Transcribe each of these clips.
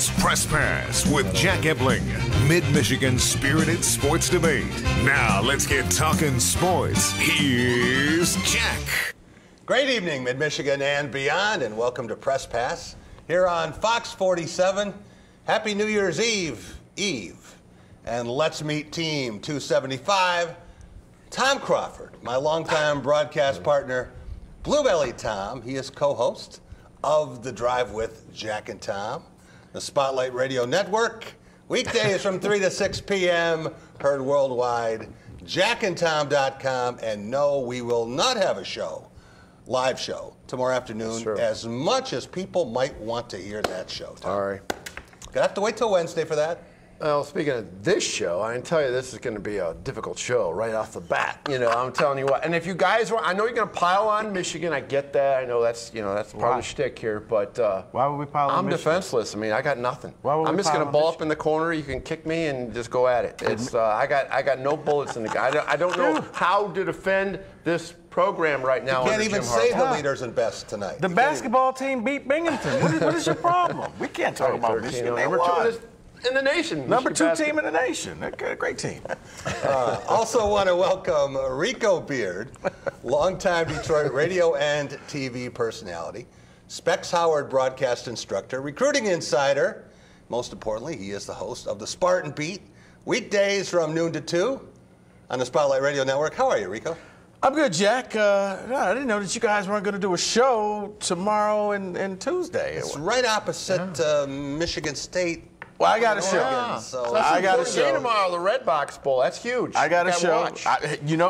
It's Press Pass with Jack Ebling, Mid-Michigan's spirited sports debate. Now let's get talking sports. Here's Jack. Great evening, Mid-Michigan and beyond, and welcome to Press Pass here on Fox 47. Happy New Year's Eve. And let's meet Team 275, Tom Crawford, my longtime broadcast partner, Bluebelly Tom. He is co-host of The Drive with Jack and Tom, the Spotlight Radio Network, weekdays from 3 to 6 p.m., heard worldwide, jackandtom.com. And no, we will not have a live show tomorrow afternoon, as much as people might want to hear that show, Tom. Sorry. Gonna have to wait till Wednesday for that. Well, speaking of this show, I can tell you this is going to be a difficult show right off the bat. You know, I'm telling you what. And if you guys want, I know you're going to pile on Michigan. I get that. I know that's part of the shtick here. But why would we pile on I'm Michigan? Defenseless. I mean, I got nothing. I'm just going to ball up in the corner. You can kick me and just go at it. It's I got no bullets in the gun. I don't know how to defend this program right now. You can't even say the leaders and best tonight. The basketball team beat Binghamton. What is your problem? We can't talk about Michigan. They won. In the nation. Number 2 team in the nation. They're a great team. Also want to welcome Rico Beard, longtime Detroit radio and TV personality, Specs Howard broadcast instructor, recruiting insider. Most importantly, he is the host of the Spartan Beat, weekdays from noon to 2 on the Spotlight Radio Network. How are you, Rico? I'm good, Jack. I didn't know that you guys weren't going to do a show tomorrow and Tuesday. It's right opposite Michigan State. Well, I got a show. I got a show tomorrow, the Red Box Bowl. That's huge. I got a show.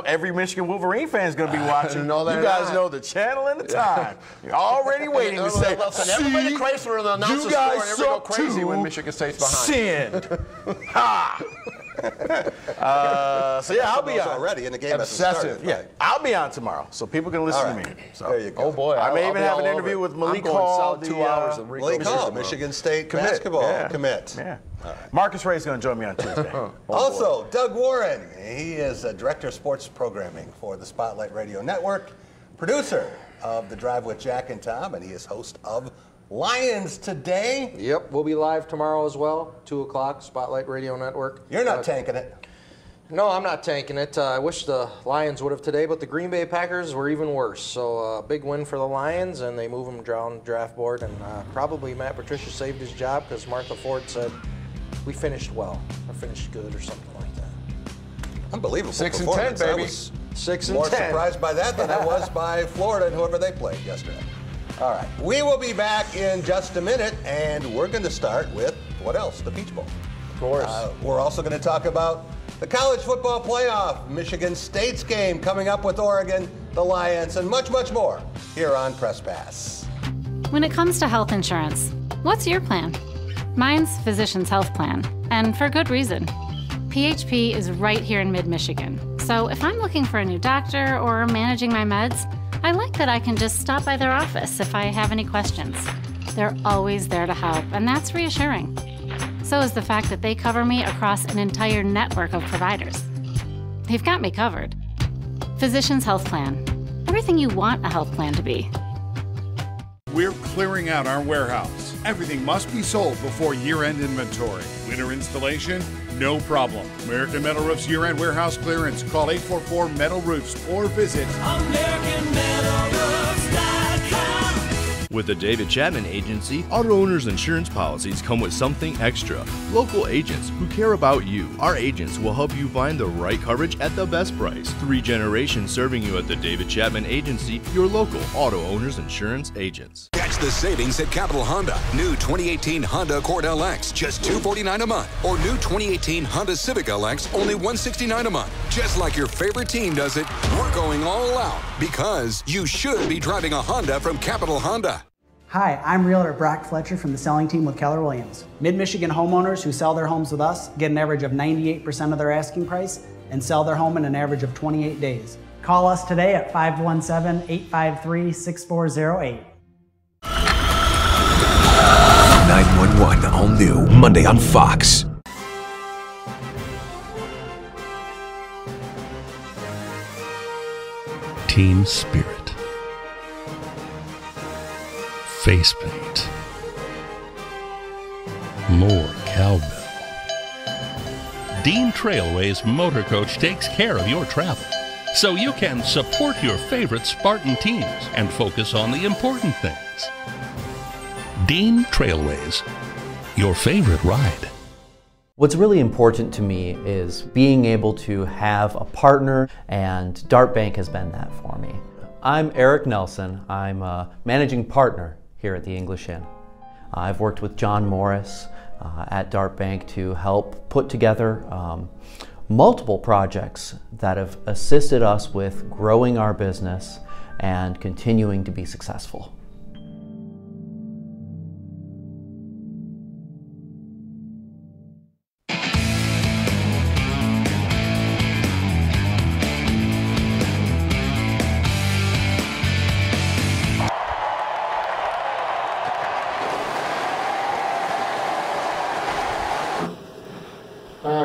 Every Michigan Wolverine fan is going to be watching. You guys know the channel and the time. You're already waiting to say, everybody Chrysler will announce the score and everybody go crazy when Michigan State's behind. Send. Ha! I'll be on already in the game. Obsessive. I'll be on tomorrow, so people can listen to me. So. There you go. Oh boy, I may even have an interview with Malik Hall. 2 hours of Malik Hall, Michigan State basketball commit. Yeah. Right. Marcus Ray is going to join me on Tuesday. Also, Doug Warren. He is a director of sports programming for the Spotlight Radio Network, producer of The Drive with Jack and Tom, and he is host of Lions Today. Yep, we'll be live tomorrow as well, 2 o'clock, Spotlight Radio Network. You're not tanking it. No, I'm not tanking it. I wish the Lions would have today, but the Green Bay Packers were even worse. So big win for the Lions, and they move them down the draft board. And probably Matt Patricia saved his job because Martha Ford said, we finished well, or finished good, or something like that. Unbelievable 6 and 10, performance. baby. I was 6 and 10. More surprised by that than I was by Florida and whoever they played yesterday. All right, we will be back in just a minute, and we're going to start with, what else? The Peach Bowl. Of course. We're also going to talk about the college football playoff, Michigan State's game coming up with Oregon, the Lions, and much, much more here on Press Pass. When it comes to health insurance, what's your plan? Mine's Physicians Health Plan, and for good reason. PHP is right here in mid-Michigan, so if I'm looking for a new doctor or managing my meds, I like that I can just stop by their office if I have any questions. They're always there to help, and that's reassuring. So is the fact that they cover me across an entire network of providers. They've got me covered. Physicians Health Plan. Everything you want a health plan to be. We're clearing out our warehouse. Everything must be sold before year-end inventory. Winter installation? No problem. American Metal Roof's year-end warehouse clearance. Call 844-METAL Roofs or visit AmericanMetalRoofs.com. With the David Chapman Agency, auto owners' insurance policies come with something extra. Local agents who care about you. Our agents will help you find the right coverage at the best price. 3 generations serving you at the David Chapman Agency, your local auto owners' insurance agents. Catch the savings at Capital Honda. New 2018 Honda Accord LX, just $249 a month. Or new 2018 Honda Civic LX, only $169 a month. Just like your favorite team does it, we're going all out because you should be driving a Honda from Capital Honda. Hi, I'm Realtor Brock Fletcher from the selling team with Keller Williams. Mid-Michigan homeowners who sell their homes with us get an average of 98% of their asking price and sell their home in an average of 28 days. Call us today at 517-853-6408. 911, all new, Monday on Fox. Team spirit. Face paint. more cowbell. Dean Trailway's motor coach takes care of your travel, so you can support your favorite Spartan teams and focus on the important things. Dean Trailways, your favorite ride. What's really important to me is being able to have a partner, and Dart Bank has been that for me. I'm Eric Nelson. I'm a managing partner here at the English Inn. I've worked with John Morris at Dart Bank to help put together multiple projects that have assisted us with growing our business and continuing to be successful.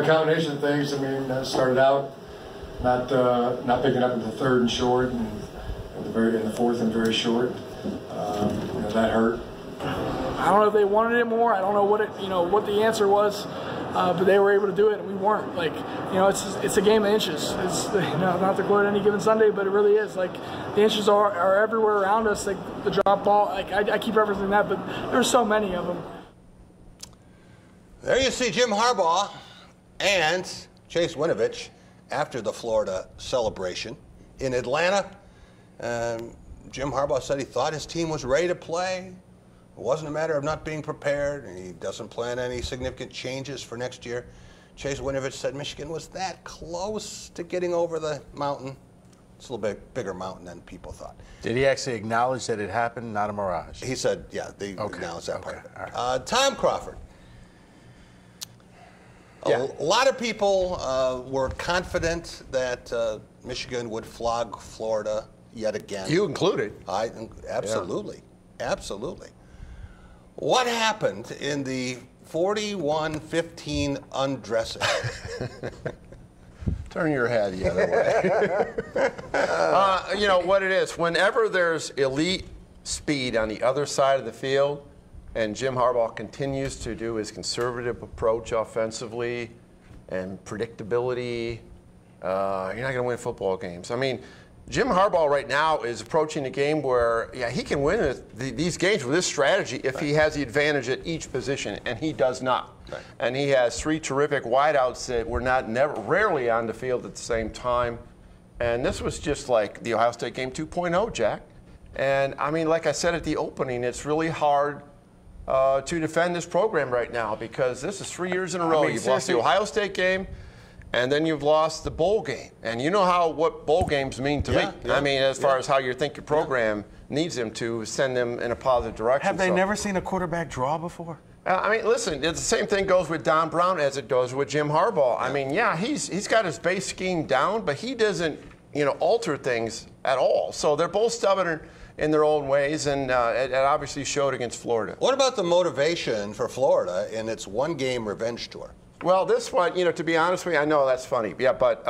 Combination of things. I mean, started out not picking up in the third and short, and in the fourth and very short. That hurt. I don't know if they wanted it more. I don't know what the answer was, but they were able to do it, and we weren't. Like, it's a game of inches. It's not to quote any given Sunday, but it really is. Like, the inches are everywhere around us. Like the drop ball. Like I keep referencing that, but there's so many of them. There you see Jim Harbaugh and Chase Winovich after the Florida celebration in Atlanta. Jim Harbaugh said he thought his team was ready to play. It wasn't a matter of not being prepared, and he doesn't plan any significant changes for next year. Chase Winovich said Michigan was that close to getting over the mountain. It's a little bit bigger mountain than people thought. Did he actually acknowledge that it happened, not a mirage? He said, yeah, they acknowledged that part. Right. Tom Crawford. Yeah. A lot of people were confident that Michigan would flog Florida yet again. You included. Absolutely. Yeah. Absolutely. What happened in the 41-15 undressing? Turn your head the other way. You know what it is. Whenever there's elite speed on the other side of the field, and Jim Harbaugh continues to do his conservative approach offensively and predictability, you're not going to win football games. I mean, Jim Harbaugh right now is approaching a game where, yeah, he can win these games with this strategy if he has the advantage at each position, and he does not. Right. And he has three terrific wideouts that were rarely on the field at the same time. And this was just like the Ohio State game 2.0, Jack. And, I mean, like I said at the opening, it's really hard to defend this program right now because this is 3 years in a row. You've lost the Ohio State game, and then you've lost the bowl game. And you know what bowl games mean to me. Yeah, I mean, as far as how you think your program needs them to send them in a positive direction. Have they never seen a quarterback draw before? I mean, listen, the same thing goes with Don Brown as it does with Jim Harbaugh. I mean, yeah, he's got his base scheme down, but he doesn't, alter things at all. So they're both stubborn in their own ways, and it obviously showed against Florida. What about the motivation for Florida in its one-game revenge tour? Well, this one, to be honest with you, I know that's funny. Yeah, but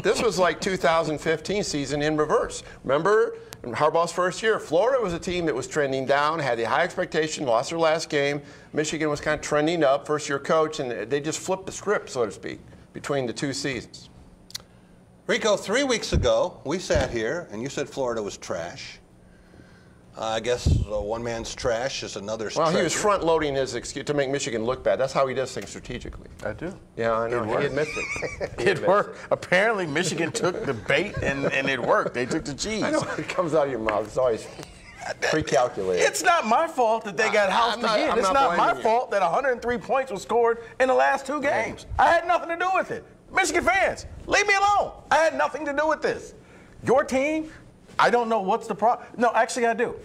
this was like 2015 season in reverse. Remember, in Harbaugh's first year, Florida was a team that was trending down, had the high expectation, lost their last game. Michigan was kind of trending up, first-year coach, and they just flipped the script, so to speak, between the two seasons. Rico, 3 weeks ago, we sat here, and you said Florida was trash. I guess one man's trash is another's treasure. Well, he was front-loading his excuse to make Michigan look bad. That's how he does things strategically. I do. Yeah, I know. He admits it. It worked. Apparently, Michigan took the bait, and it worked. They took the cheese. I know. It comes out of your mouth. It's always pre-calculated. It's not my fault that they got housed again. It's not my fault that 103 points was scored in the last two games. I had nothing to do with it. Michigan fans, leave me alone. I had nothing to do with this. Your team, I don't know what's the problem. No, actually, I do.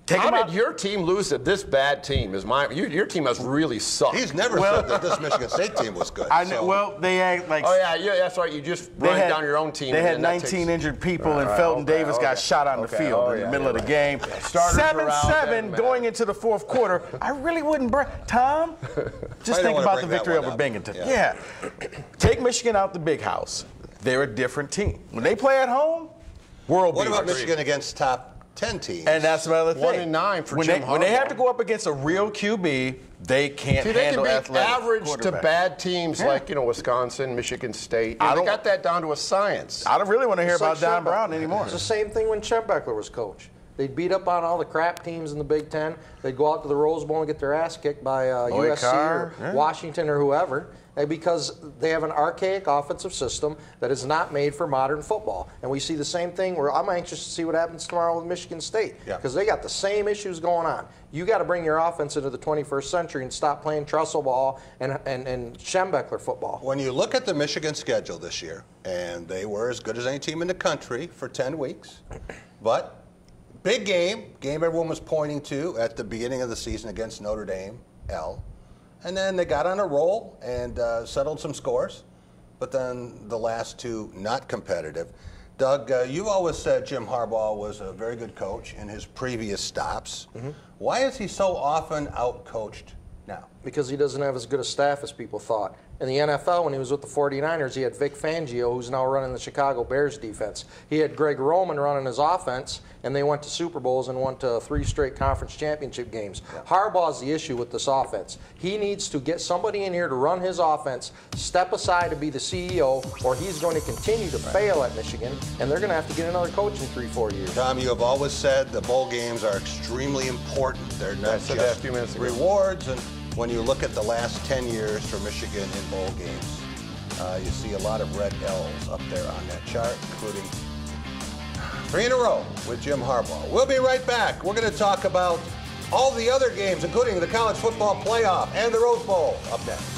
How did your team lose to this bad team? Your team must really suck. He's never said that this Michigan State team was good. I know. Well, they act like. Oh yeah, that's right. You just run down your own team. They had 19 injured people, and Felton Davis got shot on the field in the middle of the game. 7-7 going into the fourth quarter. I really wouldn't. Tom, just think about the victory over Binghamton. Yeah. Take Michigan out the big house. They're a different team. When they play at home, world beaters. What about Michigan against top 10 teams. And that's another thing. 1 and 9 for Jim Harbaugh. When they have to go up against a real QB, they can't handle they can be average to bad teams like, Wisconsin, Michigan State. They got that down to a science. I don't really want to hear about Don Brown anymore. It's the same thing when Schembechler was coach. They'd beat up on all the crap teams in the Big Ten. They'd go out to the Rose Bowl and get their ass kicked by USC or Washington or whoever, because they have an archaic offensive system that is not made for modern football. And we see the same thing where I'm anxious to see what happens tomorrow with Michigan State, because they got the same issues going on. You got to bring your offense into the 21st century and stop playing trestle ball and Schembechler football. When you look at the Michigan schedule this year, and they were as good as any team in the country for 10 weeks, but big game everyone was pointing to at the beginning of the season against Notre Dame, and then they got on a roll and settled some scores, but then the last two not competitive. Doug, you've always said Jim Harbaugh was a very good coach in his previous stops. Why is he so often out-coached now? Because he doesn't have as good a staff as people thought. In the NFL, when he was with the 49ers, he had Vic Fangio, who's now running the Chicago Bears defense. He had Greg Roman running his offense, and they went to Super Bowls and went to 3 straight conference championship games. Harbaugh's the issue with this offense. He needs to get somebody in here to run his offense, step aside to be the CEO, or he's going to continue to fail at Michigan, and they're going to have to get another coach in 3-4 years. Tom, you have always said the bowl games are extremely important. They're not just that a few minutes ago. rewards, and when you look at the last 10 years for Michigan in bowl games, you see a lot of red L's up there on that chart, including 3 in a row with Jim Harbaugh. We'll be right back. We're going to talk about all the other games, including the college football playoff and the Rose Bowl up next.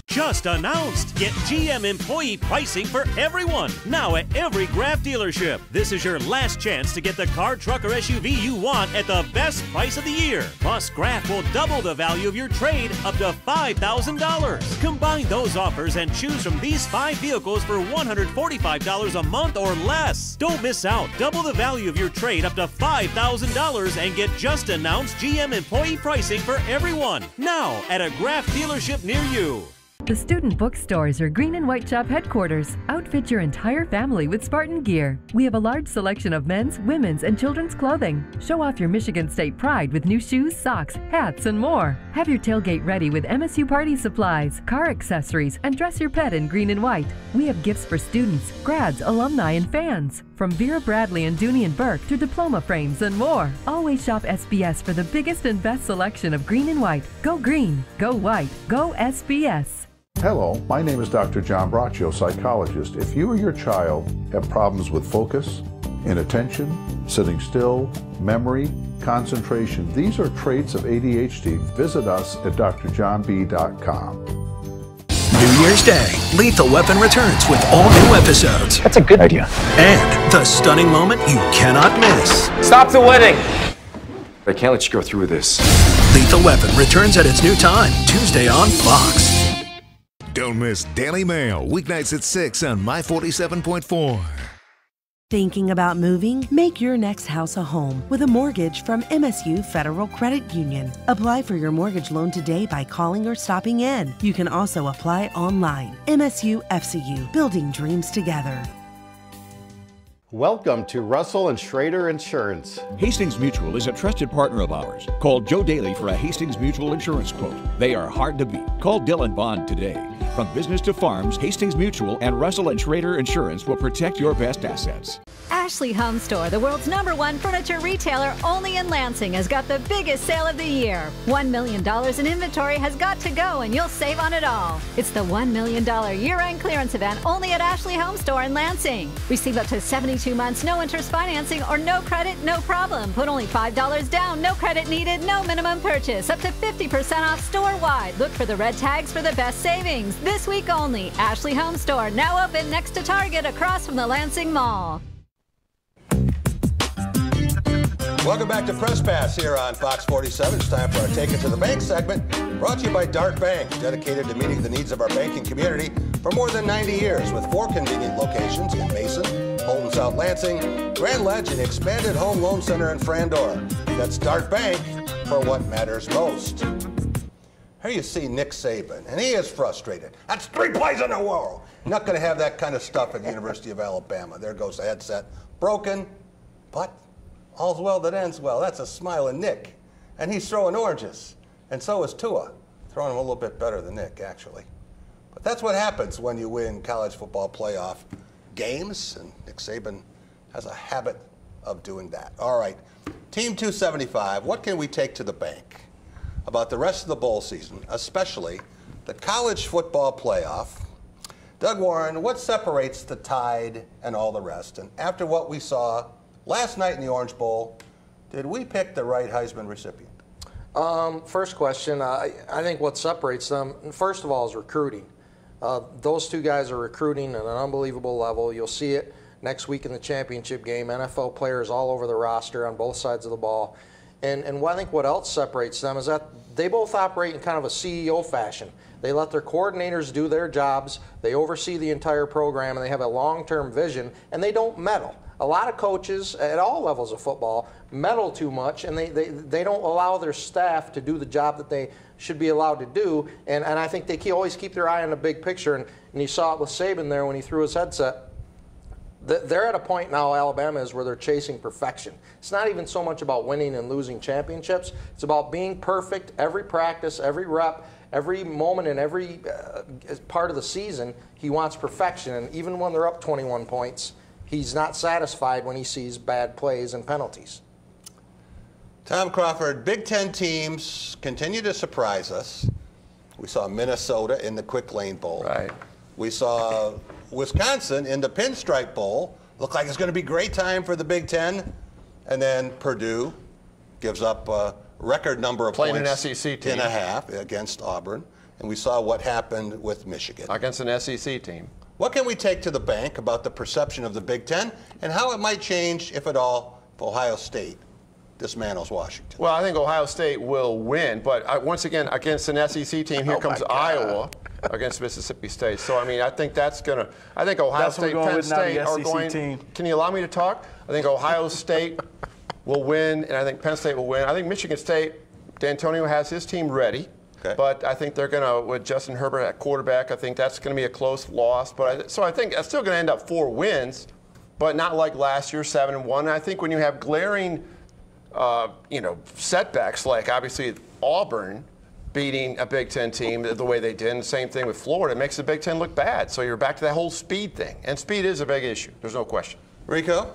Just announced. Get GM employee pricing for everyone. Now at every Graf dealership. This is your last chance to get the car, truck, or SUV you want at the best price of the year. Plus, Graf will double the value of your trade up to $5,000. Combine those offers and choose from these 5 vehicles for $145 a month or less. Don't miss out. Double the value of your trade up to $5,000 and get just announced GM employee pricing for everyone. Now at a Graf dealership near you. The Student Bookstores are Green and White Shop headquarters. Outfit your entire family with Spartan gear. We have a large selection of men's, women's, and children's clothing. Show off your Michigan State pride with new shoes, socks, hats, and more. Have your tailgate ready with MSU party supplies, car accessories, and dress your pet in green and white. We have gifts for students, grads, alumni, and fans. From Vera Bradley and Dooney and Burke to diploma frames and more. Always shop SBS for the biggest and best selection of green and white. Go green, go white, go SBS. Hello, my name is Dr. John Braccio, psychologist. If you or your child have problems with focus, inattention, sitting still, memory, concentration, these are traits of ADHD. Visit us at drjohnb.com. New Year's Day, Lethal Weapon returns with all new episodes. That's a good idea. And the stunning moment you cannot miss. Stop the wedding! I can't let you go through with this. Lethal Weapon returns at its new time, Tuesday on Fox. Don't miss Daily Mail, weeknights at 6 on My 47.4. Thinking about moving? Make your next house a home with a mortgage from MSU Federal Credit Union. Apply for your mortgage loan today by calling or stopping in. You can also apply online. MSU FCU, building dreams together. Welcome to Russell and Schrader Insurance. Hastings Mutual is a trusted partner of ours. Call Joe Daly for a Hastings Mutual insurance quote. They are hard to beat. Call Dylan Bond today. From business to farms, Hastings Mutual and Russell and Schrader Insurance will protect your best assets. Ashley Home Store, the world's #1 furniture retailer only in Lansing, has got the biggest sale of the year. $1 million in inventory has got to go and you'll save on it all. It's the $1 million year-end clearance event only at Ashley Home Store in Lansing. Receive up to 72 months, no interest financing or no credit, no problem. Put only $5 down, no credit needed, no minimum purchase. Up to 50% off store-wide. Look for the red tags for the best savings. This week only, Ashley Home Store, now open next to Target across from the Lansing Mall. Welcome back to Press Pass here on Fox 47. It's time for our Take It to the Bank segment, brought to you by Dart Bank, dedicated to meeting the needs of our banking community for more than 90 years, with 4 convenient locations in Mason, Holton South Lansing, Grand Ledge, and expanded home loan center in Frandor. That's Dart Bank for what matters most. Here you see Nick Saban, and he is frustrated. That's 3 plays in the world. Not going to have that kind of stuff at the University of Alabama. There goes the headset. Broken, but All's well that ends well. That's a smiling Nick. And he's throwing oranges. And so is Tua. Throwing them a little bit better than Nick, actually. But that's what happens when you win college football playoff games. And Nick Saban has a habit of doing that. All right. Team 275, what can we take to the bank about the rest of the bowl season, especially the college football playoff? Doug Warren, what separates the Tide and all the rest? And after what we saw last night in the Orange Bowl, did we pick the right Heisman recipient? First question, I think what separates them, first of all, is recruiting. Those two guys are recruiting at an unbelievable level. You'll see it next week in the championship game. NFL players all over the roster on both sides of the ball. And I think what else separates them is that they both operate in kind of a CEO fashion. They let their coordinators do their jobs, they oversee the entire program, and they have a long-term vision, and they don't meddle. A lot of coaches at all levels of football meddle too much, and they don't allow their staff to do the job that they should be allowed to do, and I think they always keep their eye on the big picture, and you saw it with Saban there when he threw his headset. They're at a point now, Alabama is, where they're chasing perfection. It's not even so much about winning and losing championships. It's about being perfect every practice, every rep, every moment in every part of the season. He wants perfection, and even when they're up 21 points, he's not satisfied when he sees bad plays and penalties. Tom Crawford, Big Ten teams continue to surprise us. We saw Minnesota in the Quick Lane Bowl. Right. We saw Wisconsin in the Pinstripe Bowl. Looked like it's going to be a great time for the Big Ten. And then Purdue gives up a record number of Playing points an SEC team. and a half against Auburn. And we saw what happened with Michigan. Against an SEC team. What can we take to the bank about the perception of the Big Ten and how it might change, if at all, if Ohio State dismantles Washington? Well, I think Ohio State will win, but once again, against an SEC team, here comes Iowa against Mississippi State. So, I mean, I think that's going to – I think Ohio State, Penn State are going – Can you allow me to talk? I think Ohio State will win, and I think Penn State will win. I think Michigan State, D'Antonio has his team ready. Okay. But I think they're going to, with Justin Herbert at quarterback, I think that's going to be a close loss. But so I think it's still going to end up 4 wins, but not like last year, 7-1. And I think when you have glaring, setbacks like obviously Auburn beating a Big Ten team the way they did, and the same thing with Florida, it makes the Big Ten look bad. So you're back to that whole speed thing, and speed is a big issue. There's no question. Rico,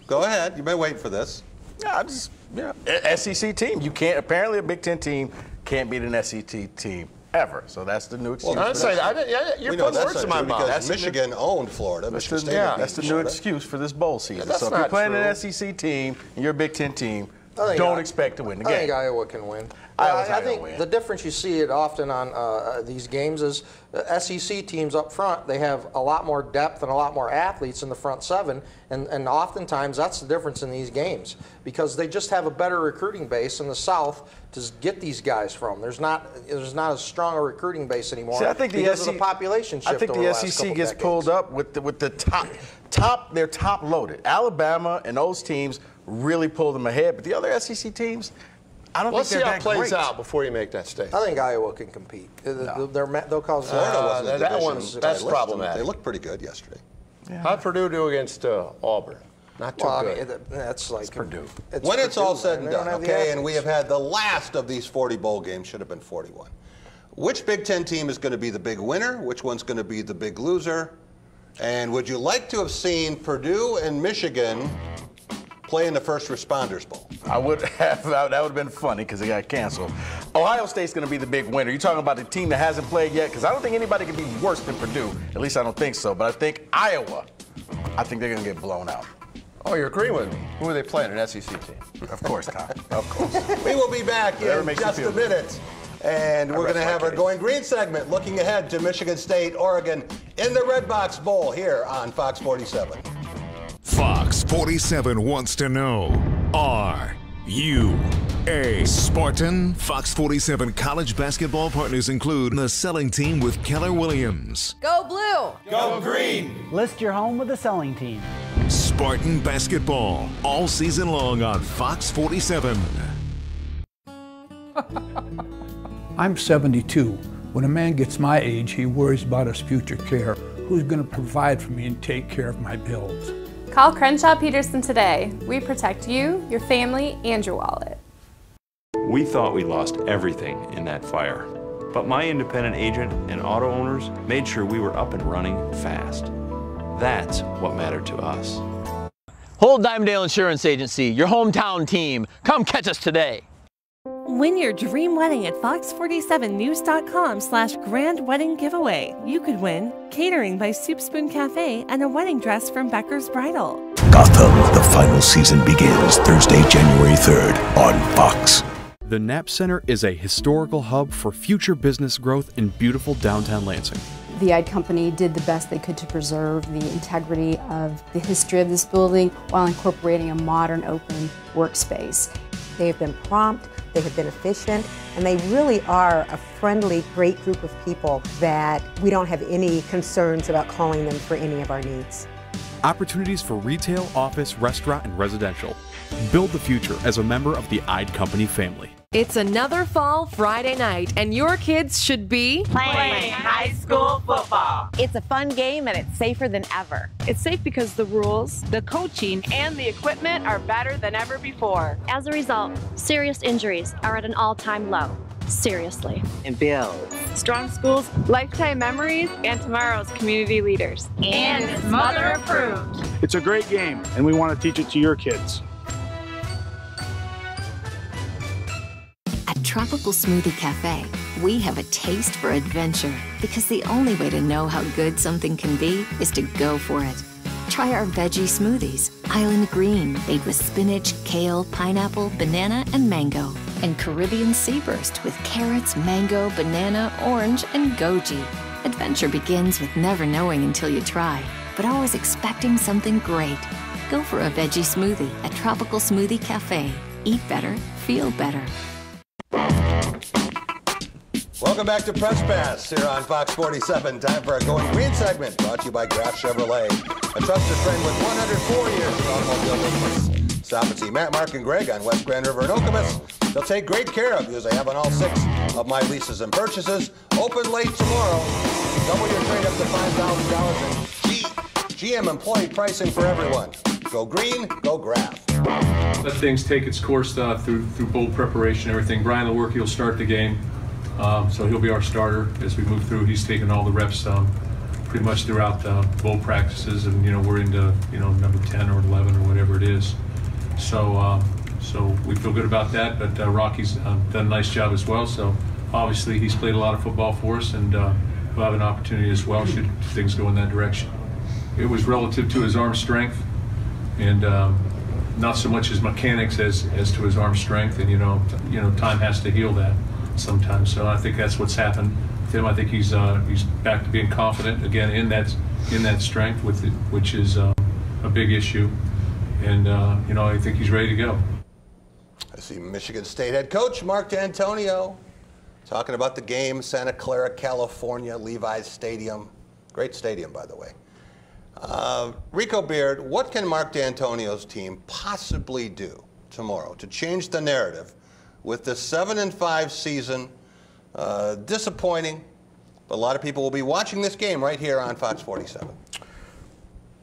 go ahead. You've been waiting for this. SEC team. You can't. Apparently, a Big Ten team can't beat an SEC team ever. So that's the new excuse. Well, you're putting words in my mouth. Because Michigan owned Florida. Michigan State that's the new excuse for this bowl season. So if you're playing an SEC team and you're a Big Ten team, don't expect to win the game. I think Iowa can win. I think the difference you see it often on these games is SEC teams up front, they have a lot more depth and a lot more athletes in the front seven, and oftentimes that's the difference in these games because they just have a better recruiting base in the South to get these guys from. There's not as strong a recruiting base anymore. See, I think because of the population shift. I think the SEC gets pulled up with the top. They're top loaded. Alabama and those teams really pull them ahead, but the other SEC teams, I don't think they're that great. Let's see how it plays out before you make that statement. I think Iowa can compete. They'll cause Florida wasn't that's problematic. They looked pretty good yesterday. Yeah. How'd Purdue do against Auburn? Not too good. I mean, that's like Purdue. When it's all said and done, okay, and we have had the last of these 40 bowl games, should have been 41. Which Big Ten team is going to be the big winner? Which one's going to be the big loser? And would you like to have seen Purdue and Michigan play in the First Responders Bowl? I would have. That would have been funny because it got canceled. Ohio State's going to be the big winner. You're talking about the team that hasn't played yet because I don't think anybody can be worse than Purdue. At least I don't think so. But I think Iowa, I think they're going to get blown out. Oh, you're agreeing with me. Who are they playing? An SEC team? Of course, Tom. Of course. We will be back in just a minute. And we're going to have our Going Green segment looking ahead to Michigan State, Oregon in the Red Box Bowl here on Fox 47. Fox 47 wants to know, are you a Spartan? Fox 47 college basketball partners include the selling team with Keller Williams. Go blue. Go green. List your home with the selling team. Spartan basketball all season long on Fox 47. I'm 72. When a man gets my age, he worries about his future care. Who's going to provide for me and take care of my bills? Call Crenshaw Peterson today. We protect you, your family, and your wallet. We thought we lost everything in that fire, but my independent agent and auto owners made sure we were up and running fast. That's what mattered to us. Hold Dimondale Insurance Agency, your hometown team. Come catch us today. Win your dream wedding at fox47news.com/grand wedding giveaway. You could win catering by Soup Spoon Cafe and a wedding dress from Becker's Bridal. Gotham, the final season begins Thursday, January 3rd on Fox. The Knapp Center is a historical hub for future business growth in beautiful downtown Lansing. The Ide Company did the best they could to preserve the integrity of the history of this building while incorporating a modern open workspace. They have been prompt, they have been efficient, and they really are a friendly, great group of people that we don't have any concerns about calling them for any of our needs. Opportunities for retail, office, restaurant, and residential. Build the future as a member of the Ide Company family. It's another fall Friday night, and your kids should be playing high school football. It's a fun game, and it's safer than ever. It's safe because the rules, the coaching, and the equipment are better than ever before. As a result, serious injuries are at an all-time low. Seriously. And builds strong schools, lifetime memories, and tomorrow's community leaders. And it's mother approved. It's a great game, and we want to teach it to your kids. At Tropical Smoothie Cafe, we have a taste for adventure because the only way to know how good something can be is to go for it. Try our veggie smoothies, Island Green, made with spinach, kale, pineapple, banana, and mango. And Caribbean Sea Burst with carrots, mango, banana, orange, and goji. Adventure begins with never knowing until you try, but always expecting something great. Go for a veggie smoothie at Tropical Smoothie Cafe. Eat better, feel better. Welcome back to Press Pass here on Fox 47. Time for our Going Green segment, brought to you by Graf Chevrolet, a trusted friend with 104 years in automobile business. Stop and see Matt, Mark, and Greg on West Grand River and Okemos. They'll take great care of you as they have on all 6 of my leases and purchases. Open late tomorrow. Double your trade up to $5,000 in GM employee pricing for everyone. Go green, go Graf. Let things take its course through bowl preparation, everything. Brian Lewerke will start the game, so he'll be our starter as we move through. He's taken all the reps pretty much throughout bowl practices, and we're into number 10 or 11 or whatever it is. So we feel good about that. But Rocky's done a nice job as well. So obviously he's played a lot of football for us, and we'll have an opportunity as well should things go in that direction. It was relative to his arm strength, and not so much his mechanics as to his arm strength, and time has to heal that sometimes. So I think that's what's happened with him. I think he's back to being confident again in that strength, which is a big issue, and I think he's ready to go. I see Michigan State head coach Mark D'Antonio talking about the game, Santa Clara, California, Levi's Stadium, great stadium by the way. Rico Beard, what can Mark D'Antonio's team possibly do tomorrow to change the narrative with this 7-5 season? Disappointing, but a lot of people will be watching this game right here on Fox 47.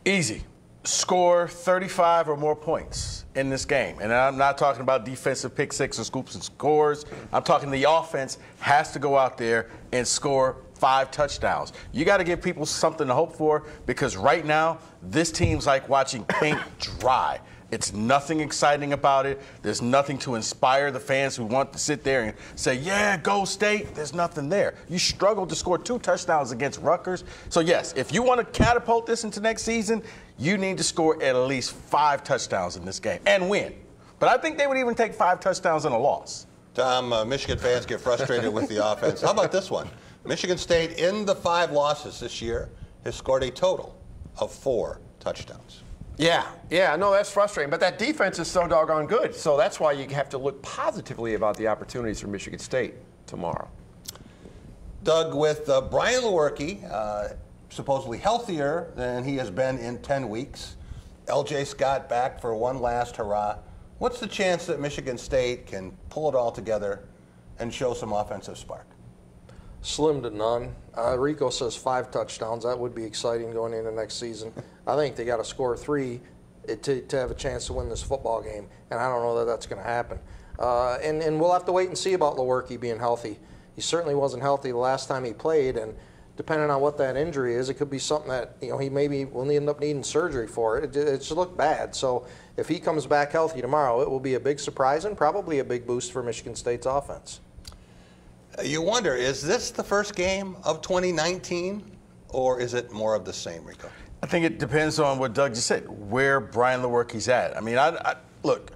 Easy. Score 35 or more points in this game. And I'm not talking about defensive pick six and scoops and scores. I'm talking the offense has to go out there and score 5 touchdowns. You got to give people something to hope for, because right now this team's like watching paint dry. It's nothing exciting about it. There's nothing to inspire the fans who want to sit there and say, yeah, go State. There's nothing there. You struggled to score 2 touchdowns against Rutgers. So, yes, if you want to catapult this into next season, you need to score at least 5 touchdowns in this game and win. But I think they would even take 5 touchdowns in a loss. Tom, Michigan fans get frustrated with the offense. How about this one? Michigan State, in the 5 losses this year, has scored a total of 4 touchdowns. Yeah, no, that's frustrating. But that defense is so doggone good. So that's why you have to look positively about the opportunities for Michigan State tomorrow. Doug, with Brian Lewerke, supposedly healthier than he has been in 10 weeks, L.J. Scott back for one last hurrah, what's the chance that Michigan State can pull it all together and show some offensive spark? Slim to none. Rico says 5 touchdowns. That would be exciting going into next season. I think they got to score 3 to have a chance to win this football game, and I don't know that that's going to happen. And we'll have to wait and see about Lewerke being healthy. He certainly wasn't healthy the last time he played, and depending on what that injury is, it could be something that, you know, he maybe will end up needing surgery for. It just looked bad. So if he comes back healthy tomorrow, it will be a big surprise and probably a big boost for Michigan State's offense. You wonder, is this the first game of 2019, or is it more of the same, Rico? I think it depends on what Doug just said, where Brian Lewerke's at. I mean, look,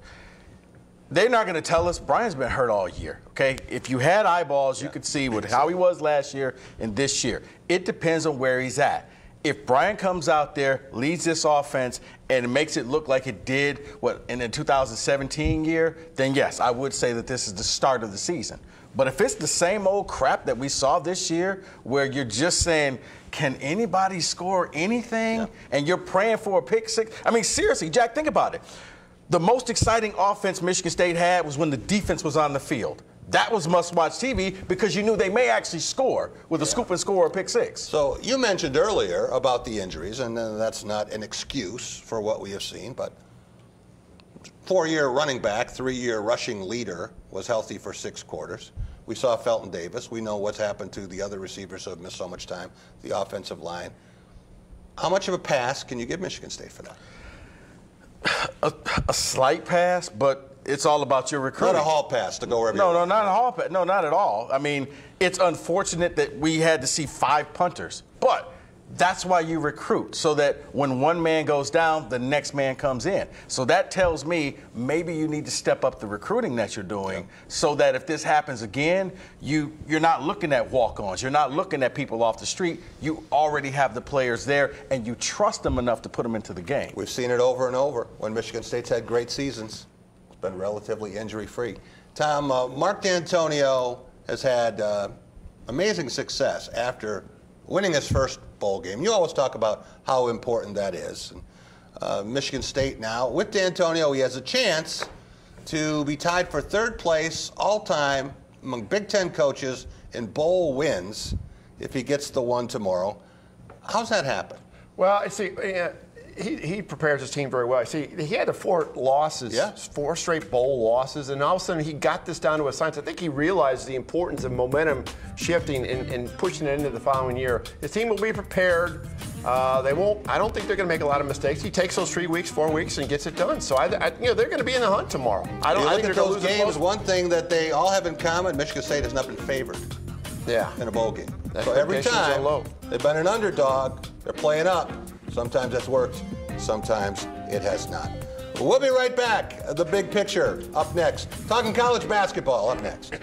they're not going to tell us. Brian's been hurt all year, okay? If you had eyeballs, you could see how he was last year and this year. It depends on where he's at. If Brian comes out there, leads this offense, and makes it look like it did in the 2017 year, then yes, I would say that this is the start of the season. But if it's the same old crap that we saw this year, where you're just saying, can anybody score anything? Yeah. And you're praying for a pick six? I mean, seriously, Jack, think about it. The most exciting offense Michigan State had was when the defense was on the field. That was must-watch TV because you knew they may actually score with a scoop and score or pick six. So you mentioned earlier about the injuries, and that's not an excuse for what we have seen, but 4-year running back, 3-year rushing leader was healthy for 6 quarters. We saw Felton Davis. We know what's happened to the other receivers who have missed so much time, the offensive line. How much of a pass can you give Michigan State for that? A slight pass, but it's all about your recruiting. Not a hall pass to go wherever you want. No, not a hall pass. No, not at all. I mean, it's unfortunate that we had to see 5 punters, but that's why you recruit, so that when one man goes down, the next man comes in. So that tells me maybe you need to step up the recruiting that you're doing, so that if this happens again, you're not looking at walk-ons. You're not looking at people off the street. You already have the players there, and you trust them enough to put them into the game. We've seen it over and over when Michigan State's had great seasons. It's been relatively injury-free. Tom, Mark D'Antonio has had amazing success after winning his first bowl game. You always talk about how important that is. Michigan State now, with D'Antonio, he has a chance to be tied for 3rd place all-time among Big Ten coaches in bowl wins if he gets the one tomorrow. How's that happen? Well, I see. He prepares his team very well. I see, he had 4 losses, 4 straight bowl losses, and all of a sudden he got this down to a science. I think he realized the importance of momentum shifting and pushing it into the following year. His team will be prepared. They won't. I don't think they're going to make a lot of mistakes. He takes those 3 weeks, 4 weeks, and gets it done. So they're going to be in the hunt tomorrow. I think they're going to lose games. One thing that they all have in common: Michigan State has not been favored. In a bowl game. So every time they've been an underdog, they're playing up. Sometimes that's worked, sometimes it has not. We'll be right back. The big picture up next. Talking college basketball up next.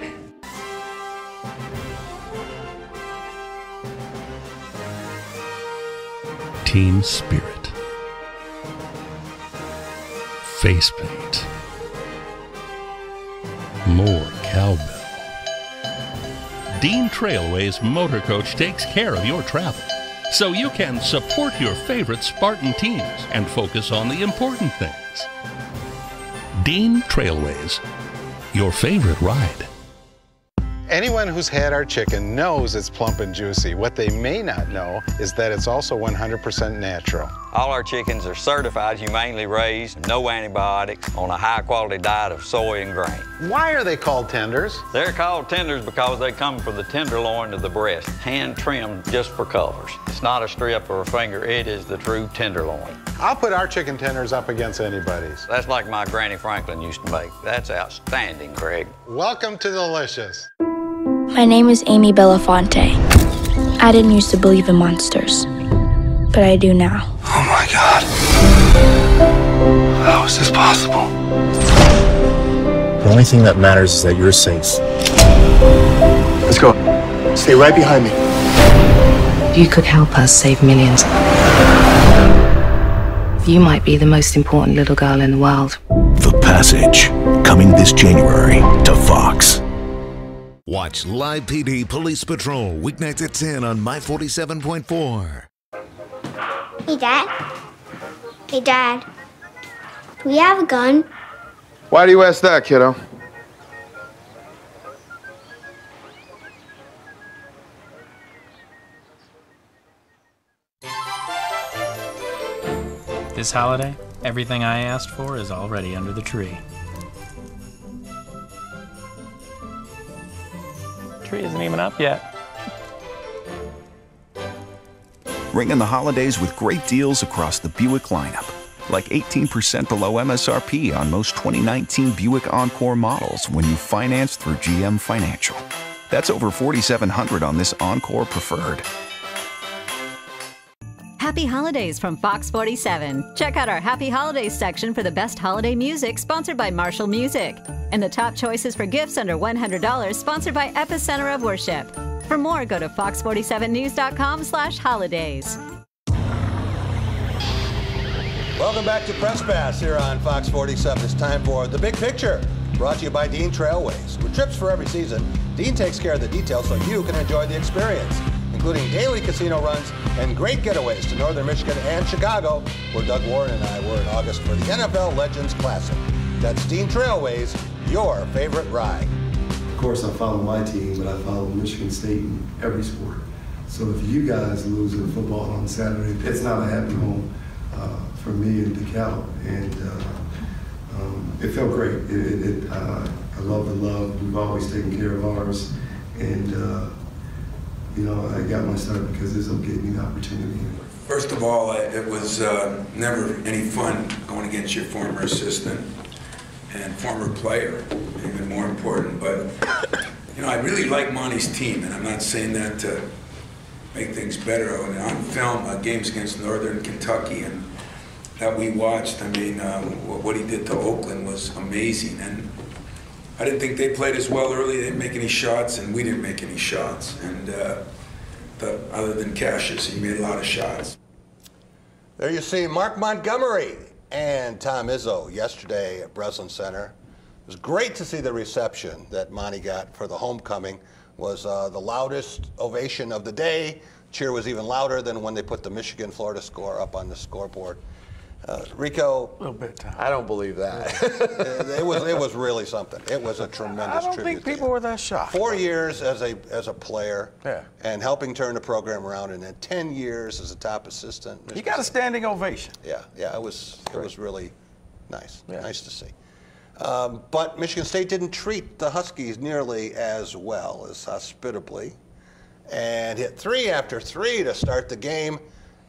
Team spirit. Face paint. More cowbell. Dean Trailway's Motor Coach takes care of your travel, so you can support your favorite Spartan teams and focus on the important things. Dean Trailways, your favorite ride. Anyone who's had our chicken knows it's plump and juicy. What they may not know is that it's also 100% natural. All our chickens are certified, humanely raised, no antibiotics, on a high-quality diet of soy and grain. Why are they called tenders? They're called tenders because they come from the tenderloin of the breast, hand-trimmed just for colors. It's not a strip or a finger, it is the true tenderloin. I'll put our chicken tenders up against anybody's. That's like my Granny Franklin used to make. That's outstanding, Craig. Welcome to Delicious. My name is Amy Belafonte. I didn't used to believe in monsters, but I do now. Oh my God. How is this possible? The only thing that matters is that you're safe. Let's go. Stay right behind me. You could help us save millions. You might be the most important little girl in the world. The Passage, coming this January to Fox. Watch Live PD Police Patrol weeknights at 10 on My 47.4. Hey, Dad. Hey, Dad. Do we have a gun? Why do you ask that, kiddo? This holiday, Everything I asked for is already under the tree. Tree isn't even up yet. Ring in the holidays with great deals across the Buick lineup. Like 18% below MSRP on most 2019 Buick Encore models when you finance through GM Financial. That's over $4,700 on this Encore Preferred. Happy Holidays from Fox 47. Check out our Happy Holidays section for the best holiday music, sponsored by Marshall Music. And the top choices for gifts under $100, sponsored by Epicenter of Worship. For more, go to fox47news.com/holidays. Welcome back to Press Pass here on Fox 47. It's time for The Big Picture, brought to you by Dean Trailways. With trips for every season, Dean takes care of the details so you can enjoy the experience, including daily casino runs and great getaways to Northern Michigan and Chicago, where Doug Warren and I were in August for the NFL Legends Classic. That's Dean Trailways, your favorite ride. Of course, I follow my team, but I follow Michigan State in every sport. So if you guys lose in football on Saturday, it's not a happy home for me in DeKalb, and it felt great. I love the love. We've always taken care of ours, and you know, I got my start because this will give me the opportunity. First of all, it was never any fun going against your former assistant and former player, even more important. But you know, I really like Monty's team, and I'm not saying that to make things better. I mean, on film, games against Northern Kentucky and that we watched, I mean, what he did to Oakland was amazing. And I didn't think they played as well early. They didn't make any shots, and we didn't make any shots. And other than Cassius, he made a lot of shots. There you see Mark Montgomery and Tom Izzo yesterday at Breslin Center. It was great to see the reception that Monty got for the homecoming. Was the loudest ovation of the day. Cheer was even louder than when they put the Michigan-Florida score up on the scoreboard. Rico, a little bit. I don't believe that. it was really something. It was a tremendous tribute. I don't think people were that shocked. 4 years as a player, yeah, and helping turn the program around, and then 10 years as a top assistant. He got a standing ovation. Yeah, it was really nice. Yeah. Nice to see. But Michigan State didn't treat the Huskies nearly as well, as hospitably, and hit 3 after 3 to start the game,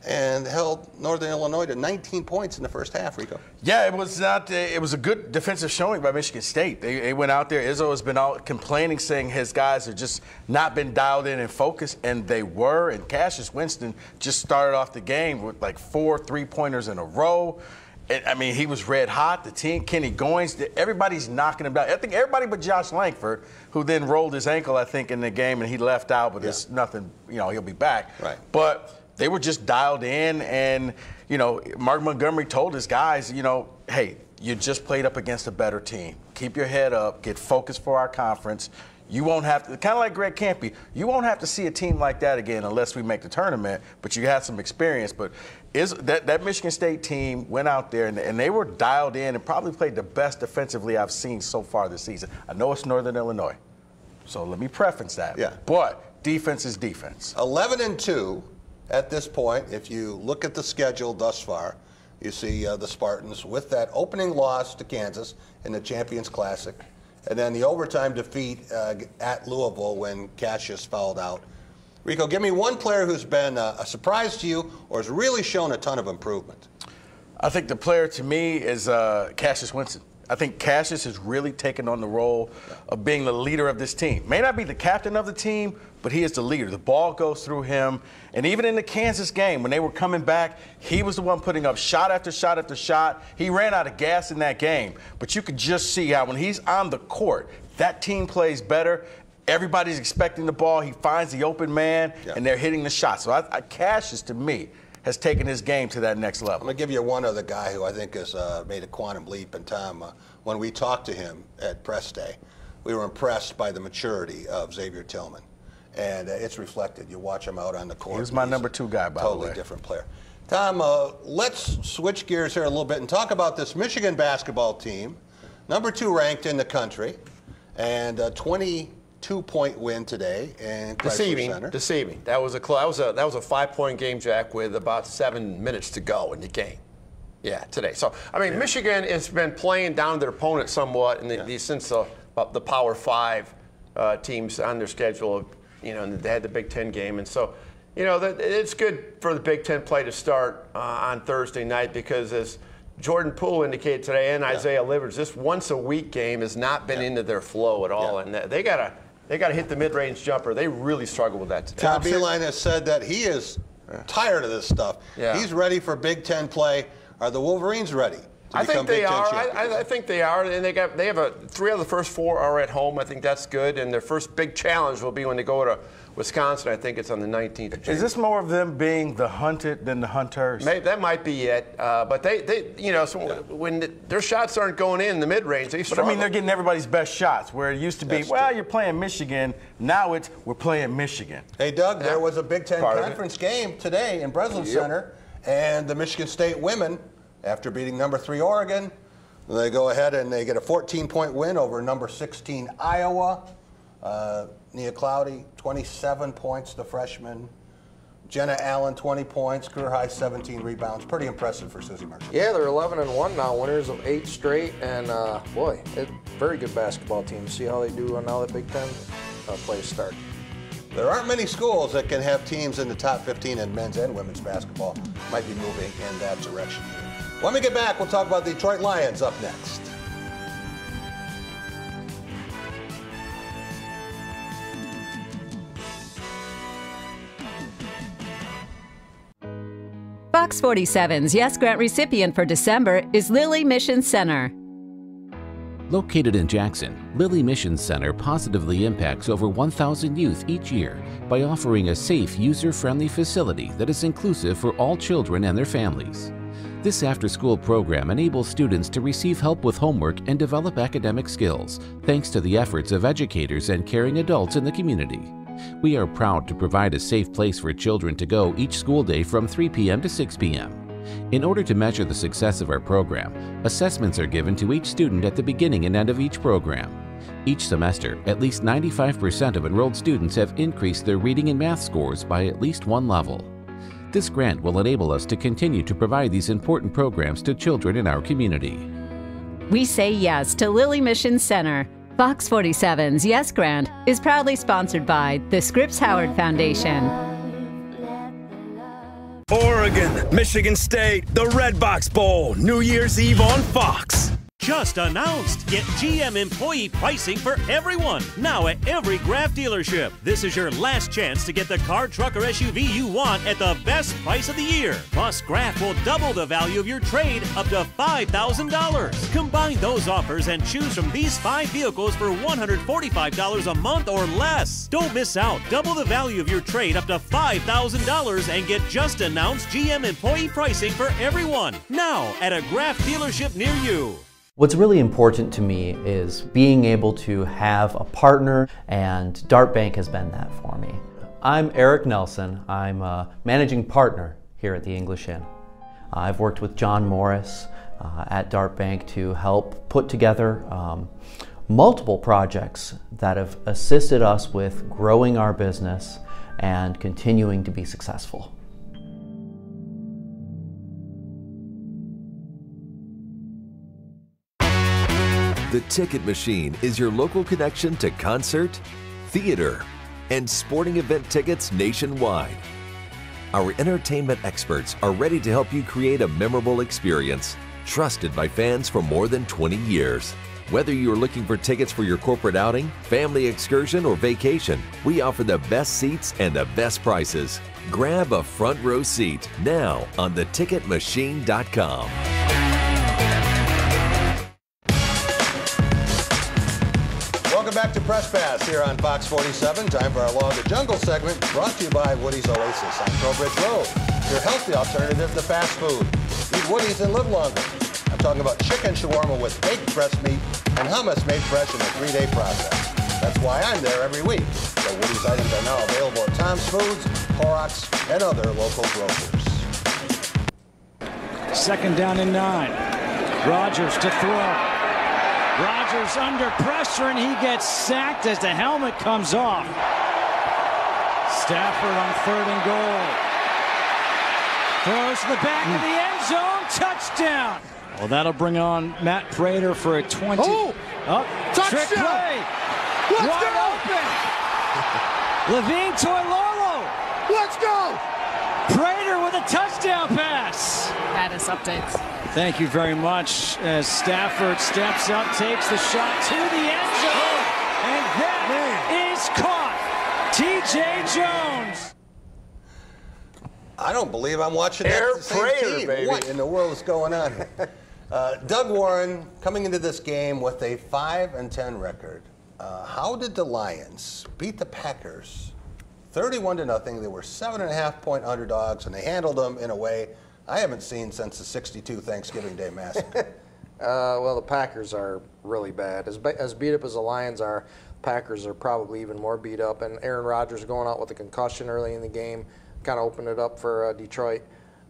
and held Northern Illinois to 19 points in the first half, Rico. Yeah, it was not. It was a good defensive showing by Michigan State. They went out there. Izzo has been out complaining, saying his guys have just not been dialed in and focused, and they were. And Cassius Winston just started off the game with like 4 3-pointers in a row. I mean, he was red hot. The team, Kenny Goins, everybody's knocking him down. I think everybody but Josh Langford, who then rolled his ankle, I think, in the game, and he left out, but it's nothing, you know, he'll be back. Right. But they were just dialed in, and, you know, Mark Montgomery told his guys, you know, hey, you just played up against a better team. Keep your head up, get focused for our conference. You won't have to, kind of like Greg Campy, you won't have to see a team like that again unless we make the tournament, but you had some experience. But that Michigan State team went out there, and they were dialed in and probably played the best defensively I've seen so far this season. I know it's Northern Illinois, so let me preface that. Yeah. But defense is defense. 11-2 at this point. If you look at the schedule thus far, you see the Spartans with that opening loss to Kansas in the Champions Classic, and then the overtime defeat at Louisville when Cassius fouled out. Rico, give me one player who's been a surprise to you or has really shown a ton of improvement. I think the player to me is Cassius Winston. I think Cassius has really taken on the role of being the leader of this team. May not be the captain of the team, but he is the leader. The ball goes through him. And even in the Kansas game, when they were coming back, he was the one putting up shot after shot after shot. He ran out of gas in that game. But you could just see how when he's on the court, that team plays better. Everybody's expecting the ball. He finds the open man, and they're hitting the shot. So Cassius, to me, has taken his game to that next level. I'm going to give you one other guy who I think has made a quantum leap in time. When we talked to him at press day, we were impressed by the maturity of Xavier Tillman. And it's reflected. You watch him out on the court. He was my number 2 guy, by the way. Totally different player. Tom, let's switch gears here a little bit and talk about this Michigan basketball team. Number 2 ranked in the country, and 22-point win today in Chrysler Center. Deceiving. That was a 5-point game, Jack, with about 7 minutes to go in the game. Yeah, today. So, I mean, Michigan has been playing down their opponent somewhat since the Power 5 teams on their schedule, you know, and they had the Big Ten game. And so, you know, it's good for the Big Ten play to start on Thursday night because as Jordan Poole indicated today and Isaiah Livers, this once-a-week game has not been into their flow at all. And they got to hit the mid-range jumper. They really struggle with that today. Tom Beeline has said that he is tired of this stuff. Yeah. He's ready for Big Ten play. Are the Wolverines ready? I think they are. I think they are, and they have 3 of the first 4 are at home. I think that's good, and their first big challenge will be when they go to Wisconsin. I think it's on the 19th of January. Is this more of them being the hunted than the hunters? Maybe, that might be it, but they you know, when their shots aren't going in the mid-range, they struggle. But I mean, they're getting everybody's best shots. Where it used to be, you're playing Michigan. Now it's we're playing Michigan. Hey, Doug, there was a Big Ten conference game today in Breslin Center, and the Michigan State women, after beating number 3 Oregon, they go ahead and they get a 14-point win over number 16 Iowa. Nia Cloudy, 27 points, the freshman. Jenna Allen, 20 points. Career high 17 rebounds. Pretty impressive for Susie Marshall. Yeah, they're 11-1 now, winners of 8 straight, and boy, very good basketball team. See how they do now that Big Ten plays start. There aren't many schools that can have teams in the top 15 in men's and women's basketball. Might be moving in that direction here. When we get back, we'll talk about the Detroit Lions up next. Fox 47's Yes Grant recipient for December is Lilly Mission Center. Located in Jackson, Lilly Mission Center positively impacts over 1,000 youth each year by offering a safe, user-friendly facility that is inclusive for all children and their families. This after-school program enables students to receive help with homework and develop academic skills, thanks to the efforts of educators and caring adults in the community. We are proud to provide a safe place for children to go each school day from 3 p.m. to 6 p.m. In order to measure the success of our program, assessments are given to each student at the beginning and end of each program. Each semester, at least 95% of enrolled students have increased their reading and math scores by at least 1 level. This grant will enable us to continue to provide these important programs to children in our community. We say yes to Lilly Mission Center. Fox 47's Yes Grant is proudly sponsored by the Scripps Howard Foundation. Oregon, Michigan State, the Red Box Bowl, New Year's Eve on Fox. Just announced. Get GM employee pricing for everyone. Now at every Graf dealership. This is your last chance to get the car, truck, or SUV you want at the best price of the year. Plus, Graf will double the value of your trade up to $5,000. Combine those offers and choose from these 5 vehicles for $145 a month or less. Don't miss out. Double the value of your trade up to $5,000 and get just announced GM employee pricing for everyone. Now at a Graf dealership near you. What's really important to me is being able to have a partner, and Dart Bank has been that for me. I'm Eric Nelson. I'm a managing partner here at the English Inn. I've worked with John Morris at Dart Bank to help put together multiple projects that have assisted us with growing our business and continuing to be successful. The Ticket Machine is your local connection to concert, theater, and sporting event tickets nationwide. Our entertainment experts are ready to help you create a memorable experience, trusted by fans for more than 20 years. Whether you're looking for tickets for your corporate outing, family excursion, or vacation, we offer the best seats and the best prices. Grab a front row seat now on theticketmachine.com. Welcome back to Press Pass here on Fox 47. Time for our Law of the Jungle segment, brought to you by Woody's Oasis on Trowbridge Road. Your healthy alternative to fast food. Eat Woody's and live longer. I'm talking about chicken shawarma with baked breast meat and hummus made fresh in a 3-day process. That's why I'm there every week. The Woody's items are now available at Tom's Foods, Clorox, and other local grocers. 2nd down and 9. Rodgers to throw. Rodgers under pressure, and he gets sacked as the helmet comes off. Stafford on 3rd and goal. Throws to the back of the end zone. Touchdown. Well, that'll bring on Matt Prater for a 20. Oh, trick play. Wide open. Levine Toilolo. Let's go. Prater with a touchdown pass. Status updates. Thank you very much as Stafford steps up, takes the shot to the end zone, and that is caught. T.J. Jones. I don't believe I'm watching that. Air the same Prater, team. baby. What in the world is going on here? Doug Warren coming into this game with a 5-10 record. How did the Lions beat the Packers 31-0? They were 7.5-point underdogs, and they handled them in a way I haven't seen since the '62 Thanksgiving Day Massacre. Well, the Packers are really bad. As beat up as the Lions are, Packers are probably even more beat up. And Aaron Rodgers going out with a concussion early in the game kind of opened it up for Detroit.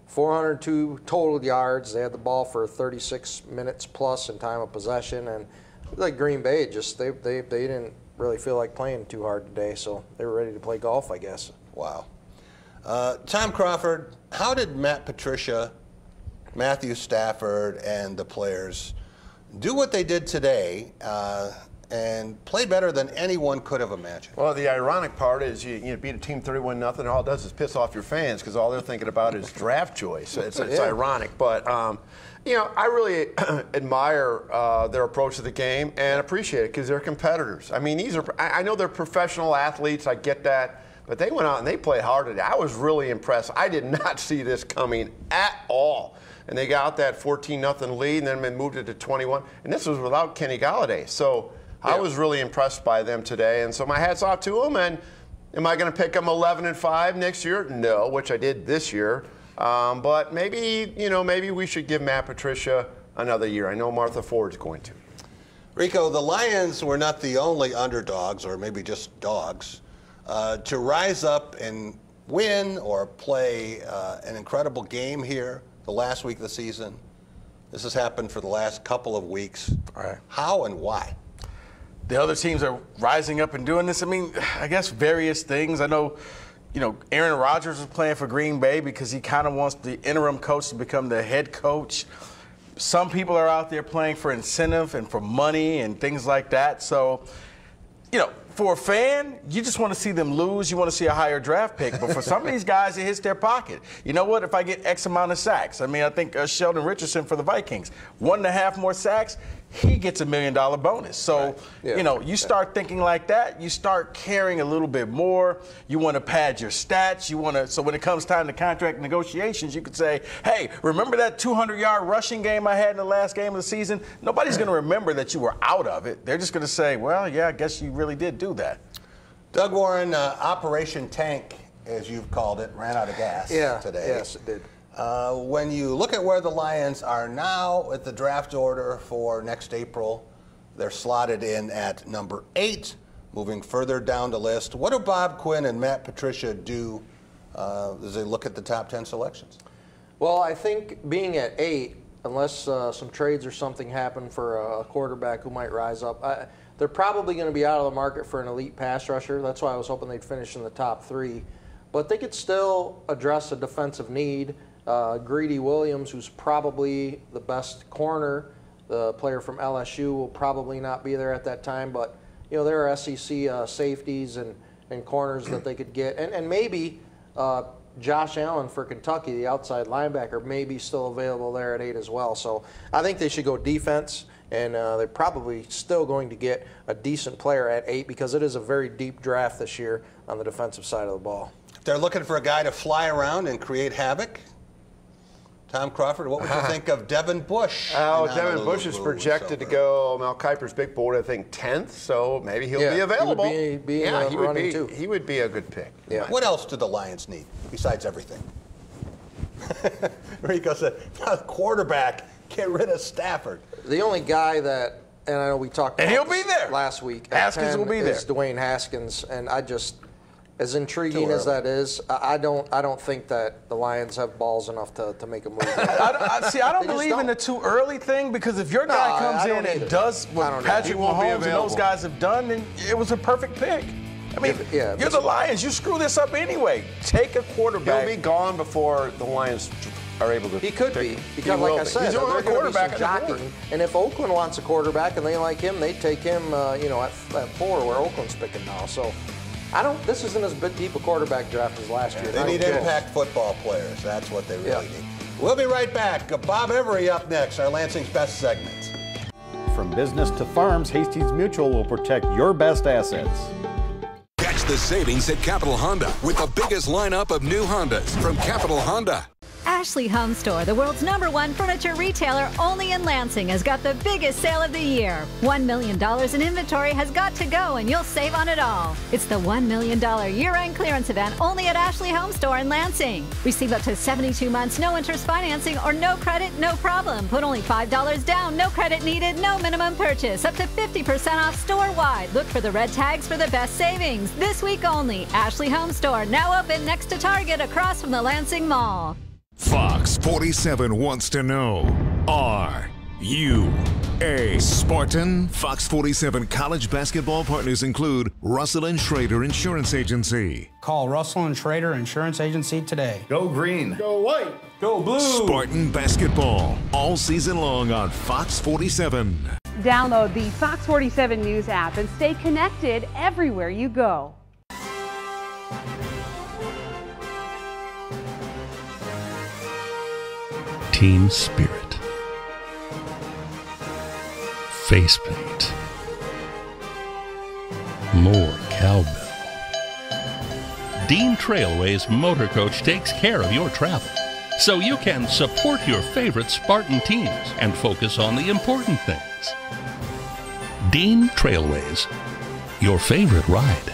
402 total yards. They had the ball for 36 minutes plus in time of possession. And like Green Bay, just they didn't really feel like playing too hard today, so they were ready to play golf, I guess. Wow. Tom Crawford, how did Matt Patricia, Matthew Stafford, and the players do what they did today and play better than anyone could have imagined? Well, the ironic part is you beat a team 31-0, and all it does is piss off your fans because all they're thinking about is draft choice. It's ironic, but I really admire their approach to the game and appreciate it because they're competitors. I mean, I know they're professional athletes. I get that. But they went out and they played hard today. I was really impressed. I did not see this coming at all. And they got out that 14-0 lead and then they moved it to 21. And this was without Kenny Golladay. So I was really impressed by them today. And so my hat's off to them. And am I going to pick them 11-5 next year? No, which I did this year. But maybe we should give Matt Patricia another year. I know Martha Ford's going to. Rico, the Lions were not the only underdogs, or maybe just dogs, to rise up and win or play an incredible game here the last week of the season. This has happened for the last couple of weeks. All right. How and why? The other teams are rising up and doing this. I mean, I guess various things. I know, Aaron Rodgers was playing for Green Bay because he kind of wants the interim coach to become the head coach. Some people are out there playing for incentive and for money and things like that. So, for a fan, you just want to see them lose. You want to see a higher draft pick. But for some of these guys, it hits their pocket. You know what? If I get X amount of sacks, I mean, I think Sheldon Richardson for the Vikings, 1.5 more sacks, he gets $1 million bonus. So, you start thinking like that, you start caring a little bit more. You want to pad your stats. So when it comes time to contract negotiations, you could say, hey, remember that 200-yard rushing game I had in the last game of the season? Nobody's going to remember that you were out of it. They're just going to say, well, yeah, I guess you really did do that. Doug Warren, Operation Tank, as you've called it, ran out of gas today. Yes, it did. When you look at where the Lions are now at the draft order for next April, they're slotted in at number 8, moving further down the list. What do Bob Quinn and Matt Patricia do as they look at the top 10 selections? Well, I think being at 8, unless some trades or something happen for a quarterback who might rise up, they're probably going to be out of the market for an elite pass rusher. That's why I was hoping they'd finish in the top 3. But they could still address a defensive need. Greedy Williams, who's probably the best corner, the player from LSU, will probably not be there at that time. But, there are SEC safeties and corners that they could get. And maybe Josh Allen for Kentucky, the outside linebacker, may be still available there at 8 as well. So I think they should go defense. And they're probably still going to get a decent player at 8 because it is a very deep draft this year on the defensive side of the ball. They're looking for a guy to fly around and create havoc. Tom Crawford, what would you think of Devin Bush? Oh, Devin Bush is projected to go Mel Kiper's big board, I think, 10th, so maybe he'll be available. He would be a good pick. Yeah. What else do the Lions need besides everything? Rico said, quarterback, get rid of Stafford. The only guy that, and I know we talked about he'll be there last week, Haskins will be there. Is Dwayne Haskins, and I just, as intriguing as that is, I don't think that the Lions have balls enough to make a move. I don't believe in the too early thing because if your guy comes in and does what Patrick Mahomes and those guys have done, then it was a perfect pick. I mean, you're the Lions. You screw this up anyway. Take a quarterback. He'll be gone before the Lions are able to. He could be. Because, like I said, he's the only quarterback jockeying. And if Oakland wants a quarterback and they like him, they take him, you know, at 4 where Oakland's picking now. So, this isn't as deep a quarterback draft as last year. They need impact football players. That's what they really need. We'll be right back. Bob Every up next, our Lansing's Best segment. From business to farms, Hastings Mutual will protect your best assets. Catch the savings at Capital Honda with the biggest lineup of new Hondas from Capital Honda. Ashley Home Store, the world's #1 furniture retailer only in Lansing, has got the biggest sale of the year. $1 million in inventory has got to go and you'll save on it all. It's the $1 million year-end clearance event only at Ashley Home Store in Lansing. Receive up to 72 months, no interest financing or no credit, no problem. Put only $5 down, no credit needed, no minimum purchase. Up to 50% off store-wide. Look for the red tags for the best savings. This week only, Ashley Home Store, now open next to Target across from the Lansing Mall. Fox 47 wants to know, are you a Spartan? Fox 47 college basketball partners include Russell and Schrader Insurance Agency. Call Russell and Schrader Insurance Agency today. Go green. Go white. Go blue. Spartan basketball all season long on Fox 47. Download the Fox 47 News app and stay connected everywhere you go. Team spirit, face paint, more cowbell. Dean Trailway's Motor Coach takes care of your travel, so you can support your favorite Spartan teams and focus on the important things. Dean Trailways, your favorite ride.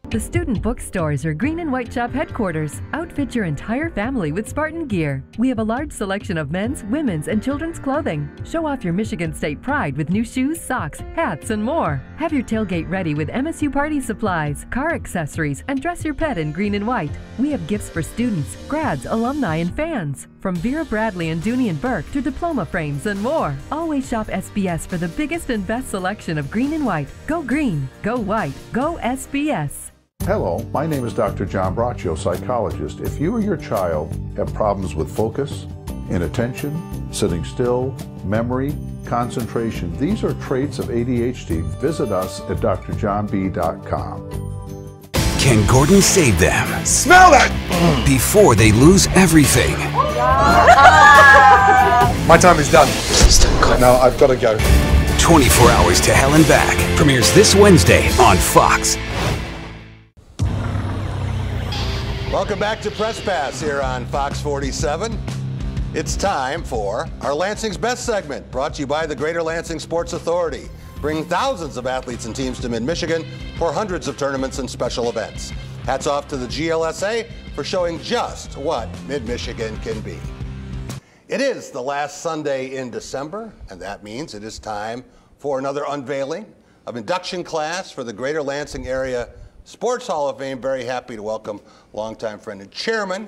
The student bookstores are Green and White Shop headquarters. Outfit your entire family with Spartan gear. We have a large selection of men's, women's, and children's clothing. Show off your Michigan State pride with new shoes, socks, hats, and more. Have your tailgate ready with MSU party supplies, car accessories, and dress your pet in green and white. We have gifts for students, grads, alumni, and fans. From Vera Bradley and Dooney and Burke to diploma frames and more. Always shop SBS for the biggest and best selection of green and white. Go green, go white, go SBS. Hello, my name is Dr. John Braccio, psychologist. If you or your child have problems with focus, inattention, sitting still, memory, concentration, these are traits of ADHD. Visit us at drjohnb.com. Can Gordon save them? Smell that! Before they lose everything. My time is done. Now I've got to go. 24 Hours to Hell and Back premieres this Wednesday on Fox. Welcome back to Press Pass here on Fox 47. It's time for our Lansing's Best segment, brought to you by the Greater Lansing Sports Authority, bringing thousands of athletes and teams to Mid-Michigan for hundreds of tournaments and special events. Hats off to the GLSA for showing just what Mid-Michigan can be. It is the last Sunday in December, and that means it is time for another unveiling of induction class for the Greater Lansing Area Sports Hall of Fame. Very happy to welcome longtime friend and chairman,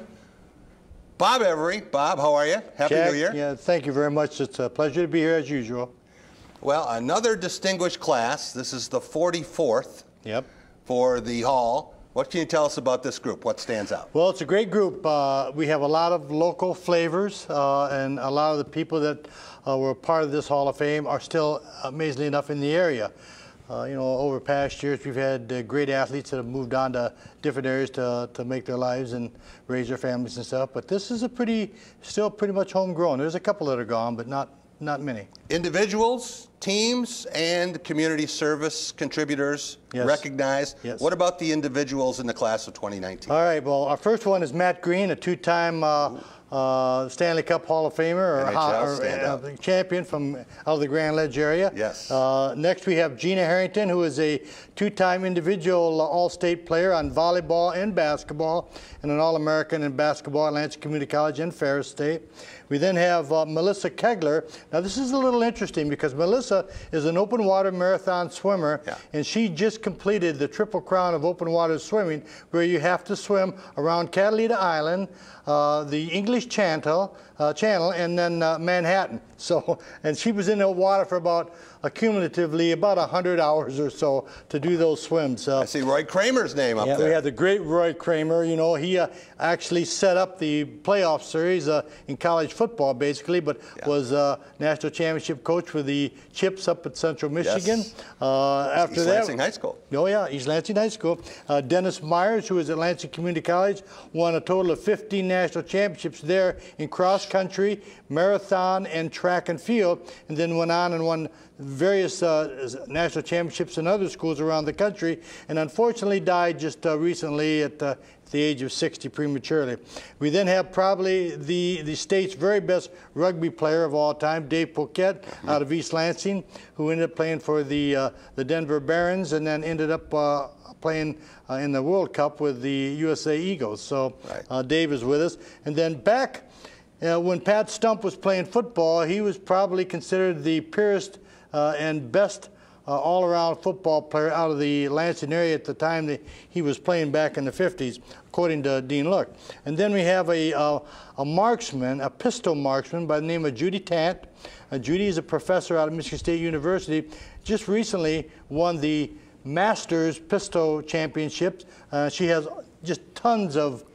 Bob Every. Bob, how are you? Happy Jack, New Year. Yeah, thank you very much. It's a pleasure to be here as usual. Well, another distinguished class. This is the 44th for the Hall. What can you tell us about this group? What stands out? Well, it's a great group. We have a lot of local flavors, and a lot of the people that were part of this Hall of Fame are still, amazingly enough, in the area. You know, over past years, we've had great athletes that have moved on to different areas to make their lives and raise their families and stuff. But this is still pretty much homegrown. There's a couple that are gone, but not many. Individuals, teams, and community service contributors recognized. Yes. What about the individuals in the class of 2019? All right, well, our first one is Matt Green, a two-time Stanley Cup Hall of Famer or champion from out of the Grand Ledge area. Yes. Next we have Gina Harrington, who is a two-time individual All-State player on volleyball and basketball, and an All-American in basketball at Lansing Community College and Ferris State. We then have Melissa Kegler. Now this is a little interesting because Melissa is an open water marathon swimmer, and she just completed the Triple Crown of open water swimming, where you have to swim around Catalina Island, the English Channel, and then Manhattan. So, and she was in the water for about cumulatively about 100 hours or so to do those swims. I see Roy Kramer's name up there. Yeah, we had the great Roy Kramer. You know, he actually set up the playoff series in college football, basically, but was national championship coach for the Chips up at Central Michigan. Yes. After East that, Lansing High School. Oh yeah, East Lansing High School. Dennis Myers, who was at Lansing Community College, won a total of 15 national championships there in cross country, marathon, and track and field, and then went on and won various national championships in other schools around the country, and unfortunately died just recently at the age of 60 prematurely. We then have probably the state's very best rugby player of all time, Dave Poquette, out of East Lansing, who ended up playing for the Denver Barons and then ended up playing in the World Cup with the USA Eagles. So Dave is with us. And then back when Pat Stump was playing football, he was probably considered the purest and best all-around football player out of the Lansing area at the time that he was playing back in the 50s, according to Dean Luck. And then we have a marksman, a pistol marksman by the name of Judy Tant. Judy is a professor out of Michigan State University. Just recently won the Masters Pistol Championships. She has just tons of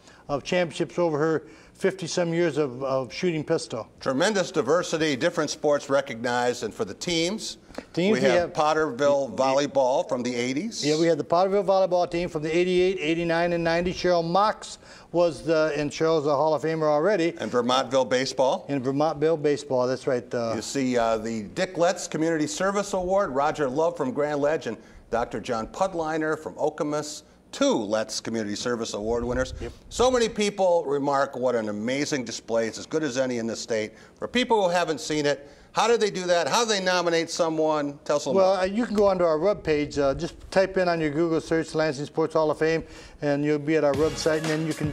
championships over her 50-some years of shooting pistol. Tremendous diversity, different sports recognized, and for the teams we have Potterville volleyball from the 80s. Yeah, we had the Potterville volleyball team from the 88, 89, and 90. Cheryl Mox was and Cheryl's a Hall of Famer already. And Vermontville baseball. And Vermontville baseball, that's right. You see the Dick Letts Community Service Award, Roger Love from Grand Ledge, and Dr. John Pudliner from Okemos. 2 Letts Community Service Award winners. Yep. So many people remark what an amazing display. It's as good as any in the state. For people who haven't seen it, how do they do that? How do they nominate someone? Tell us a little more. Well, you can go onto our webpage. Just type in on your Google search Lansing Sports Hall of Fame, and you'll be at our website, and then you can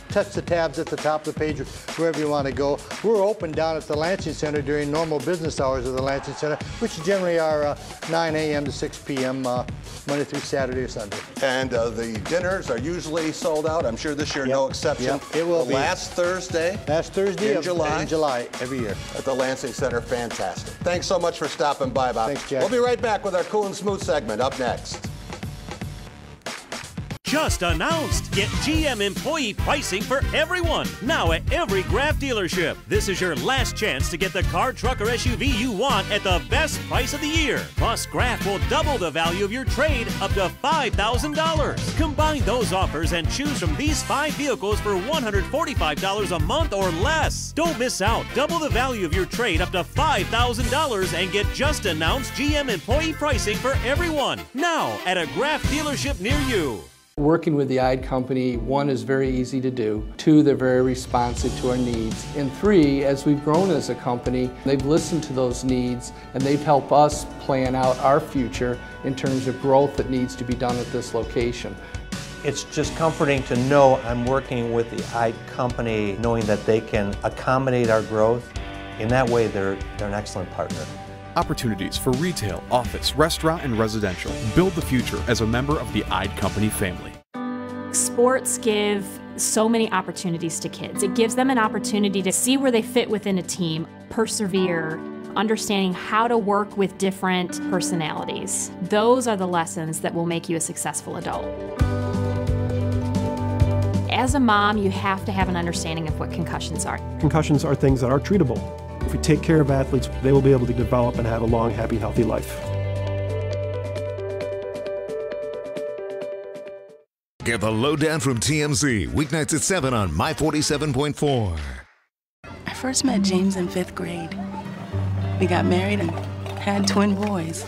touch the tabs at the top of the page, wherever you want to go. We're open down at the Lansing Center during normal business hours of the Lansing Center, which generally are 9 a.m. to 6 p.m. Monday through Saturday or Sunday. And the dinners are usually sold out. I'm sure this year no exception. Yep, it will be. Last Thursday in July. In July every year. At the Lansing Center. Fantastic. Thanks so much for stopping by, Bob. Thanks, Jack. We'll be right back with our Cool and Smooth segment up next. Just announced. Get GM employee pricing for everyone. Now at every Graf dealership. This is your last chance to get the car, truck, or SUV you want at the best price of the year. Plus, Graf will double the value of your trade up to $5,000. Combine those offers and choose from these 5 vehicles for $145 a month or less. Don't miss out. Double the value of your trade up to $5,000 and get just announced GM employee pricing for everyone. Now at a Graf dealership near you. Working with the IDE company, 1, is very easy to do. 2, they're very responsive to our needs. And 3, as we've grown as a company, they've listened to those needs and they've helped us plan out our future in terms of growth that needs to be done at this location. It's just comforting to know I'm working with the IDE company, knowing that they can accommodate our growth. In that way, they're an excellent partner. Opportunities for retail, office, restaurant, and residential. Build the future as a member of the IDE Company family. Sports give so many opportunities to kids. It gives them an opportunity to see where they fit within a team, persevere, understanding how to work with different personalities. Those are the lessons that will make you a successful adult. As a mom, you have to have an understanding of what concussions are. Concussions are things that are treatable. If we take care of athletes, they will be able to develop and have a long, happy, healthy life. Get the lowdown from TMZ, weeknights at 7 on My 47.4. I first met James in 5th grade. We got married and had twin boys.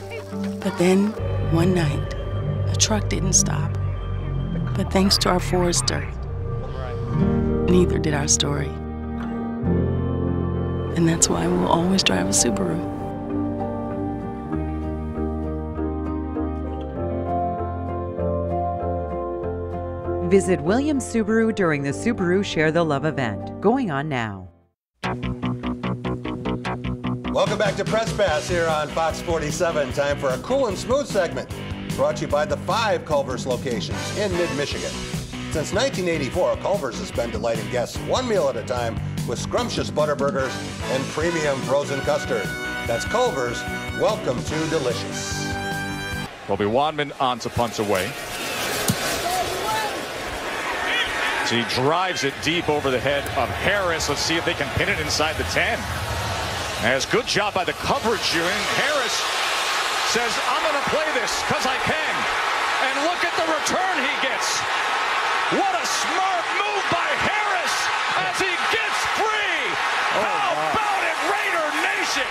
But then, one night, a truck didn't stop. But thanks to our Forester, neither did our story. And that's why we'll always drive a Subaru. Visit Williams Subaru during the Subaru Share the Love event, going on now. Welcome back to Press Pass here on Fox 47. Time for a Cool and Smooth segment brought to you by the 5 Culver's locations in mid-Michigan. Since 1984, Culver's has been delighting guests one meal at a time, with scrumptious Butterburgers and premium frozen custard. That's Culver's. Welcome to delicious. Will be Wadman on to punt away. So he drives it deep over the head of Harris. Let's see if they can pin it inside the 10. As good job by the coverage unit. Harris says, I'm going to play this because I can. And look at the return he gets. What a smart move by Harris as he gets free. How about it, Raider Nation?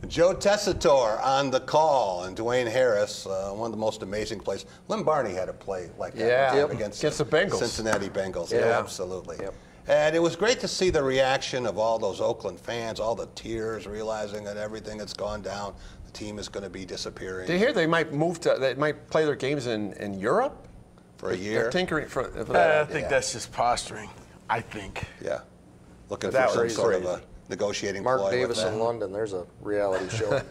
Joe Tessitore on the call, and Dwayne Harris, one of the most amazing plays. Lynn Barney had a play like that against the Bengals. Cincinnati Bengals. Yeah, absolutely. Yep. And it was great to see the reaction of all those Oakland fans, all the tears, realizing that everything that's gone down, the team is going to be disappearing. Do you hear they might they might play their games in Europe? For a year? They're tinkering for that. I think that's just posturing. I think. Yeah. Looking for some sort of a negotiating ploy. Mark Davis in London, there's a reality show.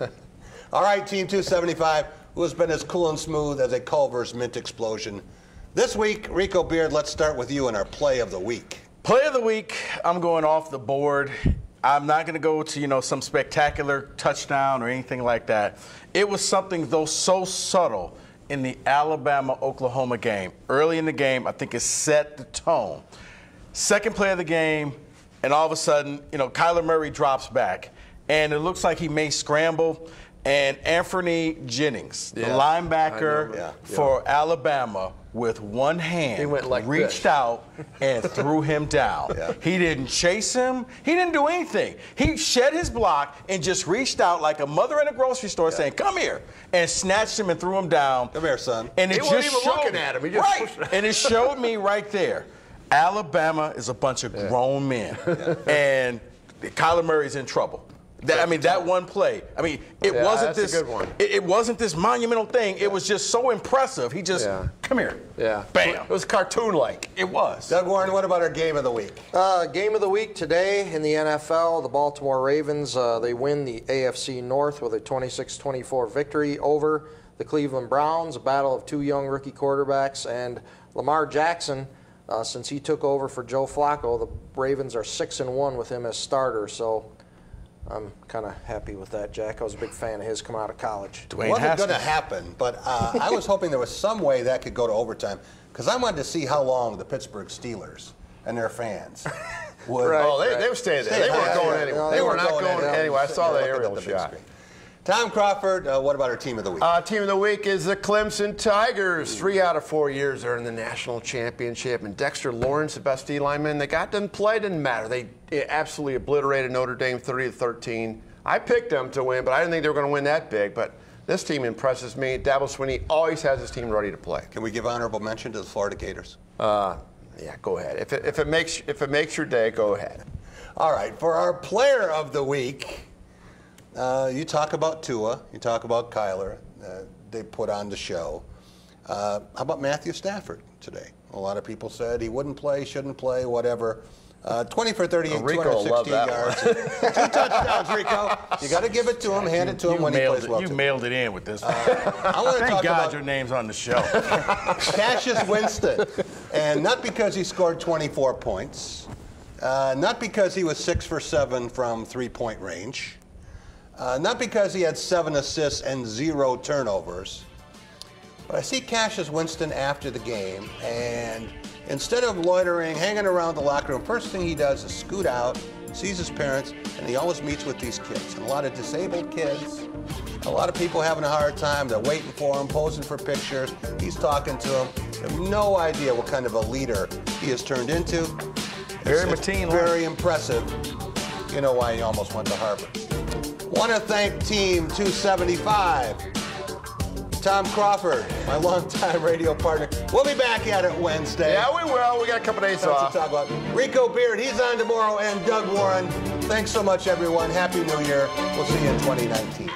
All right, Team 275, who has been as cool and smooth as a Culver's mint explosion. This week, Rico Beard, let's start with you in our play of the week. Play of the week, I'm going off the board. I'm not going to go to, some spectacular touchdown or anything like that. It was something, though, so subtle in the Alabama-Oklahoma game. Early in the game, I think it set the tone. Second play of the game, and all of a sudden, Kyler Murray drops back, and it looks like he may scramble. And Anthony Jennings, the linebacker for Alabama, with one hand, he went like reached out and threw him down. He didn't chase him. He didn't do anything. He shed his block and just reached out like a mother in a grocery store saying, come here, and snatched him and threw him down. Come here, son. And he wasn't even looking at him. He just pushed him. And it showed me right there, Alabama is a bunch of grown men. And Kyler Murray's in trouble. That one play. It wasn't this. A good one. It wasn't this monumental thing. It was just so impressive. He just come here. Yeah. Bam. It was cartoon-like. It was. Doug Warren, what about our game of the week? Game of the week today in the NFL, the Baltimore Ravens, they win the AFC North with a 26-24 victory over the Cleveland Browns, a battle of two young rookie quarterbacks, and Lamar Jackson. Since he took over for Joe Flacco, the Ravens are 6-1 with him as starter. So I'm kind of happy with that, Jack. I was a big fan of his coming out of college. It wasn't going to happen, but I was hoping there was some way that could go to overtime, because I wanted to see how long the Pittsburgh Steelers and their fans would. They were staying there. They weren't going anywhere. They were not going anywhere. I saw the aerial shot. Tom Crawford, what about our team of the week? Team of the week is the Clemson Tigers. 3 out of 4 years they're in the national championship. And Dexter Lawrence, the best D lineman they got, didn't play, didn't matter. They absolutely obliterated Notre Dame 30-13. I picked them to win, but I didn't think they were going to win that big. But this team impresses me. Dabo Swinney always has his team ready to play. Can we give honorable mention to the Florida Gators? Yeah, go ahead. If it makes your day, go ahead. All right, for our player of the week. You talk about Tua, you talk about Kyler, they put on the show. How about Matthew Stafford today? A lot of people said he wouldn't play, shouldn't play, whatever. 20 for 38, 216 yards. 2 touchdowns, Rico. You got to give it to him, hand it to him when he plays well. You mailed it in with this one. Thank God your name's on the show. Cassius Winston. And not because he scored 24 points, not because he was 6 for 7 from three-point range, not because he had 7 assists and 0 turnovers, but I see Cassius Winston after the game, and instead of loitering, hanging around the locker room, first thing he does is scoot out, sees his parents, and he always meets with these kids. And a lot of disabled kids, a lot of people having a hard time, they're waiting for him, posing for pictures. He's talking to them. They have no idea what kind of a leader he has turned into. It's very impressive. You know why he almost went to Harvard. Want to thank Team 275. Tom Crawford, my longtime radio partner. We'll be back at it Wednesday. Yeah, we will. We got a couple days off. To talk about. Rico Beard, he's on tomorrow, and Doug Warren. Thanks so much, everyone. Happy New Year. We'll see you in 2019.